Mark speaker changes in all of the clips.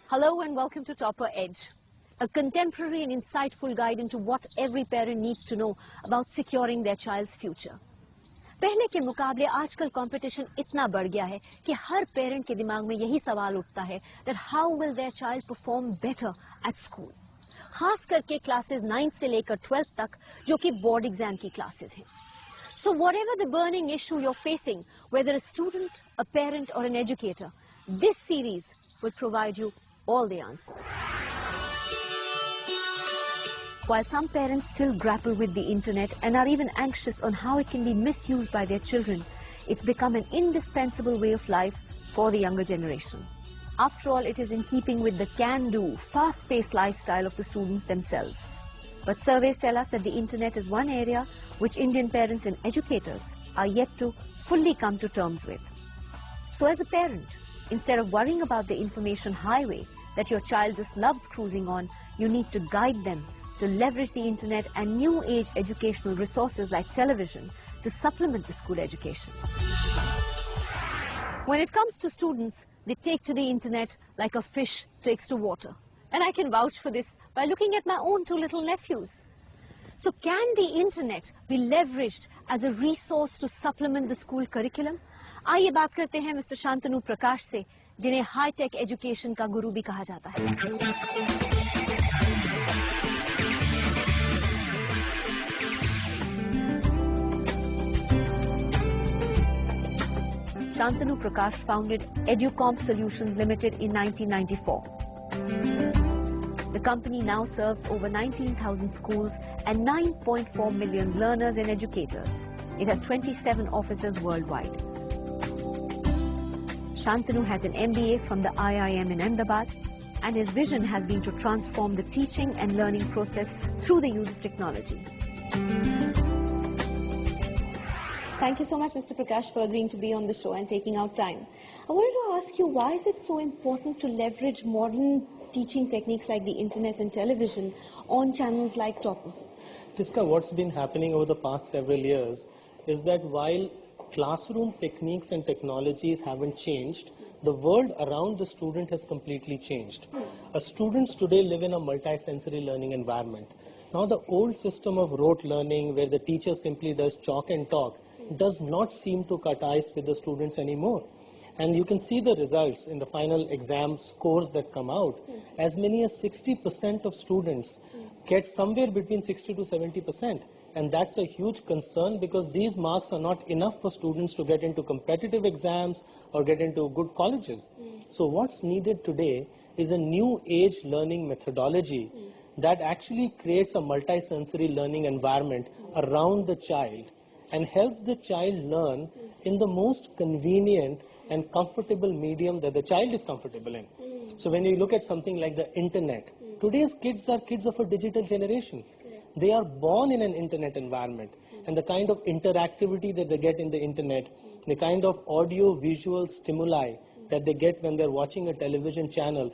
Speaker 1: Hello and welcome to Topper Edge, a contemporary and insightful guide into what every parent needs to know about securing their child's future. पहले के मुकाबले आजकल competition इतना बढ़ गया है कि हर पेरेंट के दिमाग में यही सवाल उठता है that how will their child perform better at school, खास करके क्लासेस 9th से लेकर 12th तक जो कि बोर्ड एग्जाम की क्लासेस हैं. So whatever the burning issue you're facing, whether a student, a parent or an educator, this series will provide you all the answers. While some parents still grapple with the internet and are even anxious on how it can be misused by their children, it's become an indispensable way of life for the younger generation. After all, it is in keeping with the can-do, fast-paced lifestyle of the students themselves. But surveys tell us that the internet is one area which Indian parents and educators are yet to fully come to terms with. So as a parent, instead of worrying about the information highway that your child just loves cruising on, you need to guide them to leverage the internet and new age educational resources like television to supplement the school education. When it comes to students, they take to the internet like a fish takes to water. And I can vouch for this by looking at my own two little nephews. So can the internet be leveraged as a resource to supplement the school curriculum? आइए बात करते हैं mister Shantanu प्रकाश से, जिन्हें high-tech education का गुरु भी कहा जाता है. Shantanu Prakash founded Educomp Solutions Limited in 1994. The company now serves over 19,000 schools and 9.4 million learners and educators. It has 27 offices worldwide. Shantanu has an MBA from the IIM in Ahmedabad, and his vision has been to transform the teaching and learning process through the use of technology. Thank you so much, Mr. Prakash, for agreeing to be on the show and taking out time. I wanted to ask you, why is it so important to leverage modern teaching techniques like the internet and television on channels like Topper?
Speaker 2: Tiska, what's been happening over the past several years is that while classroom techniques and technologies haven't changed, the world around the student has completely changed. Students today live in a multi-sensory learning environment. Now the old system of rote learning where the teacher simply does chalk and talk does not seem to cut ice with the students anymore. And you can see the results in the final exam scores that come out. As many as 60% of students get somewhere between 60 to 70%. And that's a huge concern because these marks are not enough for students to get into competitive exams or get into good colleges. So what's needed today is a new age learning methodology that actually creates a multi-sensory learning environment around the child and helps the child learn in the most convenient and comfortable medium that the child is comfortable in. So when you look at something like the internet, today's kids are kids of a digital generation. They are born in an internet environment, and the kind of interactivity that they get in the internet, the kind of audio visual stimuli that they get when they're watching a television channel,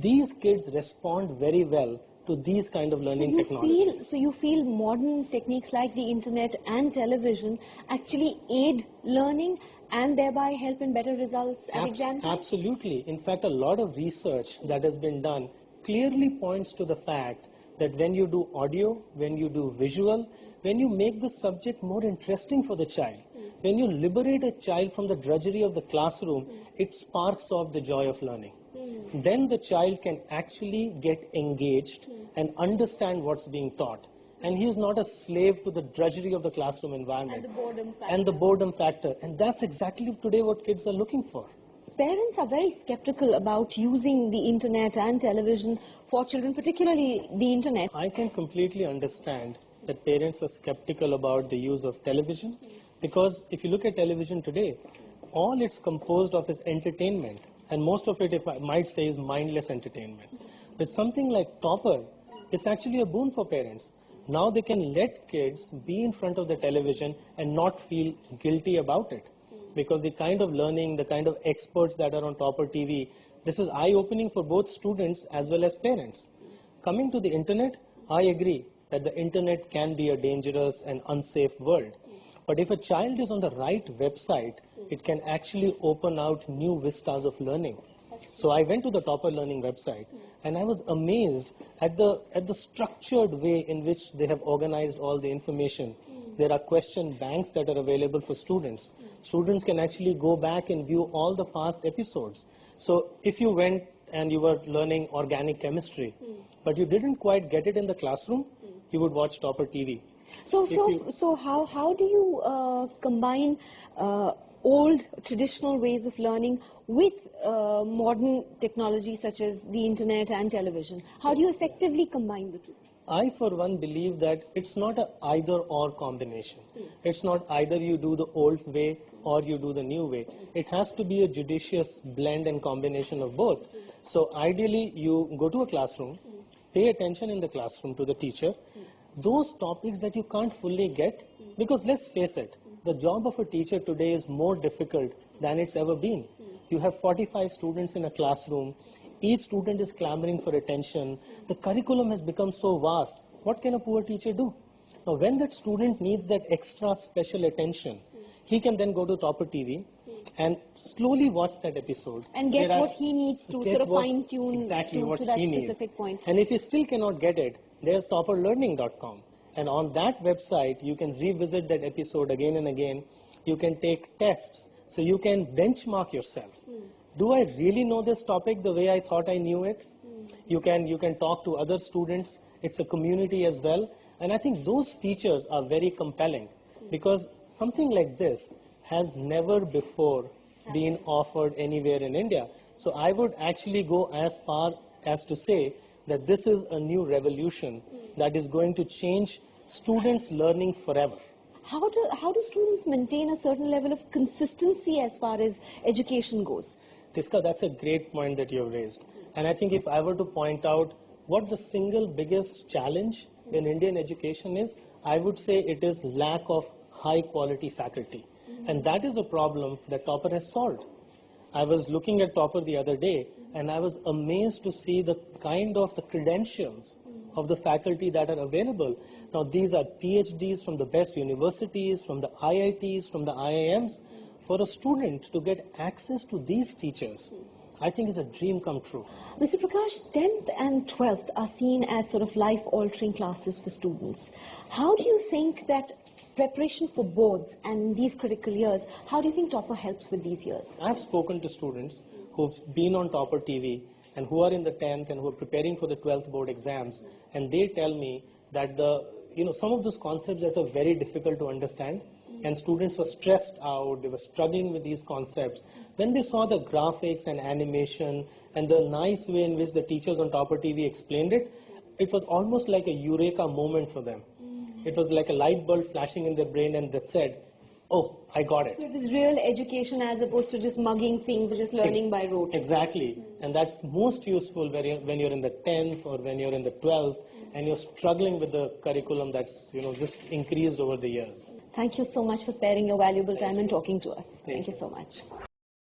Speaker 2: these kids respond very well to these kind of learning technologies.
Speaker 1: So you feel modern techniques like the internet and television actually aid learning and thereby help in better results at exam time?
Speaker 2: Absolutely. In fact, a lot of research that has been done clearly points to the fact that when you do audio, when you do visual, when you make the subject more interesting for the child, when you liberate a child from the drudgery of the classroom, it sparks off the joy of learning. Then the child can actually get engaged and understand what's being taught. And he is not a slave to the drudgery of the classroom environment.
Speaker 1: And the boredom factor.
Speaker 2: And that's exactly today what kids are looking for.
Speaker 1: Parents are very skeptical about using the internet and television for children, particularly the internet.
Speaker 2: I can completely understand that parents are skeptical about the use of television because if you look at television today, all it's composed of is entertainment. And most of it, if I might say, is mindless entertainment. With something like Topper, it's actually a boon for parents. Now they can let kids be in front of the television and not feel guilty about it. Because the kind of learning, the kind of experts that are on Topper TV, this is eye-opening for both students as well as parents. Coming to the internet, I agree that the internet can be a dangerous and unsafe world. But if a child is on the right website, it can actually open out new vistas of learning. So I went to the Topper Learning website and I was amazed at the structured way in which they have organized all the information. There are question banks that are available for students. Students can actually go back and view all the past episodes. So if you went and you were learning organic chemistry, but you didn't quite get it in the classroom, you would watch Topper TV.
Speaker 1: So how do you combine old traditional ways of learning with modern technology such as the internet and television? How do you effectively combine the two?
Speaker 2: I, for one, believe that it's not a either-or combination. It's not either you do the old way or you do the new way. It has to be a judicious blend and combination of both. So ideally, you go to a classroom, pay attention in the classroom to the teacher. Those topics that you can't fully get, because let's face it, the job of a teacher today is more difficult than it's ever been. You have 45 students in a classroom. Each student is clamoring for attention. The curriculum has become so vast. What can a poor teacher do? Now, when that student needs that extra special attention, he can then go to Topper TV and slowly watch that episode.
Speaker 1: And get what he needs to sort of fine-tune
Speaker 2: exactly what
Speaker 1: to that
Speaker 2: he
Speaker 1: specific
Speaker 2: needs.
Speaker 1: point.
Speaker 2: And if he still cannot get it, there's topperlearning.com. And on that website, you can revisit that episode again and again. You can take tests. So you can benchmark yourself. Do I really know this topic the way I thought I knew it? You can talk to other students. It's a community as well. And I think those features are very compelling because something like this has never before been offered anywhere in India. So I would actually go as far as to say that this is a new revolution that is going to change students' learning forever.
Speaker 1: How do students maintain a certain level of consistency as far as education goes?
Speaker 2: Tiska, that's a great point that you have raised. And I think if I were to point out what the single biggest challenge in Indian education is, I would say it is lack of high quality faculty. And that is a problem that Topper has solved. I was looking at Topper the other day and I was amazed to see the kind of the credentials of the faculty that are available. Now these are PhDs from the best universities, from the IITs, from the IIMs. For a student to get access to these teachers, I think is a dream come true.
Speaker 1: Mr. Prakash, 10th and 12th are seen as sort of life-altering classes for students. How do you think that preparation for boards and these critical years, how do you think Topper helps with these years?
Speaker 2: I've spoken to students who've been on Topper TV and who are in the 10th and who are preparing for the 12th board exams, and they tell me that some of those concepts that are very difficult to understand, and students were stressed out, they were struggling with these concepts. When they saw the graphics and animation and the nice way in which the teachers on Topper TV explained it, it was almost like a eureka moment for them. It was like a light bulb flashing in their brain and that said, oh, I got it.
Speaker 1: So it was real education as opposed to just mugging things or just learning by rote.
Speaker 2: Exactly. And that's most useful when you're in the 10th or when you're in the 12th and you're struggling with the curriculum that's just increased over the years.
Speaker 1: Thank you so much for sparing your valuable time and talking to us. Thank you so much.